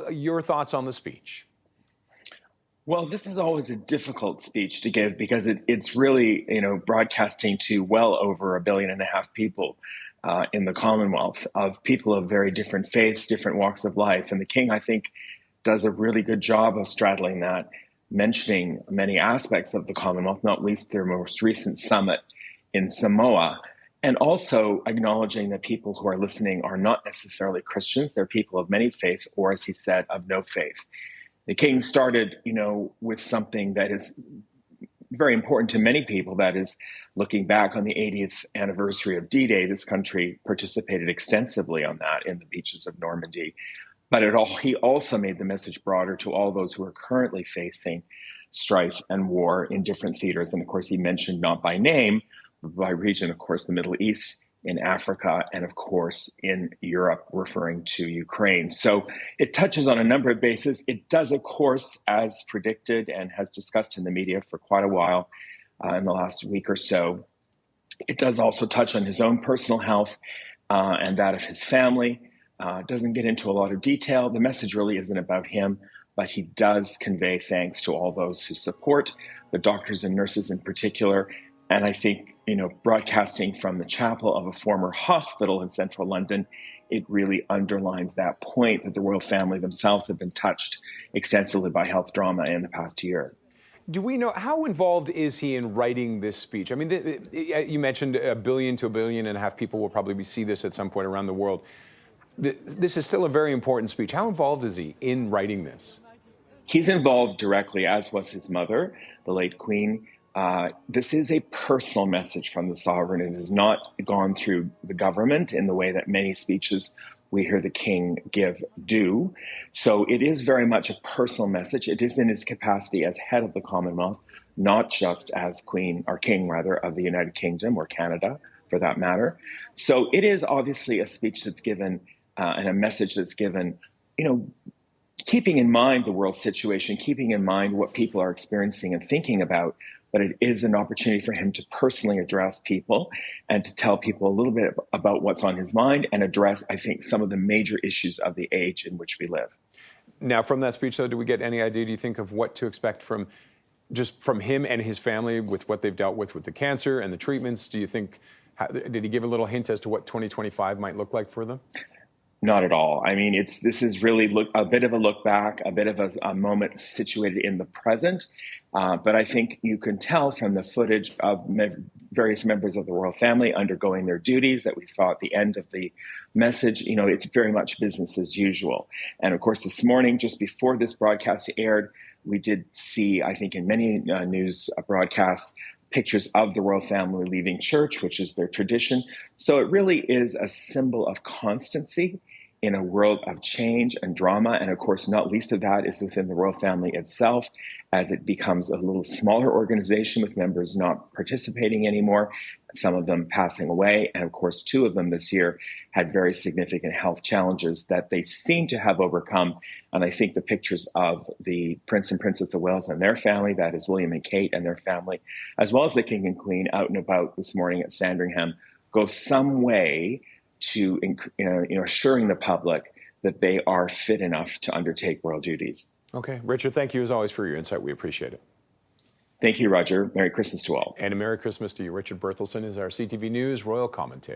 Your thoughts on the speech? Well, this is always a difficult speech to give because it's really, broadcasting to well over 1.5 billion people in the Commonwealth of people of very different faiths, different walks of life. And the King, I think, does a really good job of straddling that, mentioning many aspects of the Commonwealth, not least their most recent summit in Samoa, and also acknowledging that people who are listening are not necessarily Christians. They're people of many faiths, or as he said, of no faith. The King started, with something that is very important to many people. That is, looking back on the 80th anniversary of D-Day, this country participated extensively on that in the beaches of Normandy. But he also made the message broader to all those who are currently facing strife and war in different theaters. And of course, he mentioned not by name, but by region, of course, the Middle East, in Africa, and of course in Europe, referring to Ukraine. So it touches on a number of bases. It does, of course, as predicted and has discussed in the media for quite a while in the last week or so, it does also touch on his own personal health and that of his family. Doesn't get into a lot of detail. The message really isn't about him, but he does convey thanks to all those who support, the doctors and nurses in particular. And I think, broadcasting from the chapel of a former hospital in central London, it really underlines that point that the royal family themselves have been touched extensively by health drama in the past year. Do we know how involved is he in writing this speech? I mean, you mentioned 1 billion to 1.5 billion people will probably see this at some point around the world. This is still a very important speech. How involved is he in writing this? He's involved directly, as was his mother, the late Queen. This is a personal message from the sovereign. It has not gone through the government in the way that many speeches we hear the King give do. So it is very much a personal message. It is in his capacity as head of the Commonwealth, not just as King of the United Kingdom or Canada, for that matter. So it is obviously a speech that's given and a message that's given, keeping in mind the world situation, keeping in mind what people are experiencing and thinking about. But it is an opportunity for him to personally address people and to tell people a little bit about what's on his mind and address, I think, some of the major issues of the age in which we live. Now, from that speech, though, do we get any idea, do you think, of what to expect from him and his family with what they've dealt with the cancer and the treatments? Do you think, did he give a little hint as to what 2025 might look like for them? Not at all. I mean, this is really a bit of a look back, a bit of a moment situated in the present. But I think you can tell from the footage of various members of the royal family undergoing their duties that we saw at the end of the message. It's very much business as usual. And of course, this morning, just before this broadcast aired, we did see, I think, in many news broadcasts, pictures of the royal family leaving church, which is their tradition. So it really is a symbol of constancy in a world of change and drama. And of course, not least of that is within the royal family itself, as it becomes a little smaller organization with members not participating anymore, some of them passing away. And of course, 2 of them this year had very significant health challenges that they seem to have overcome. And I think the pictures of the Prince and Princess of Wales and their family, that is William and Kate and their family, as well as the King and Queen out and about this morning at Sandringham, go some way to assuring the public that they are fit enough to undertake royal duties. Okay. Richard, thank you as always for your insight. We appreciate it. Thank you, Roger. Merry Christmas to all. And a Merry Christmas to you. Richard Berthelsen is our CTV News Royal Commentator.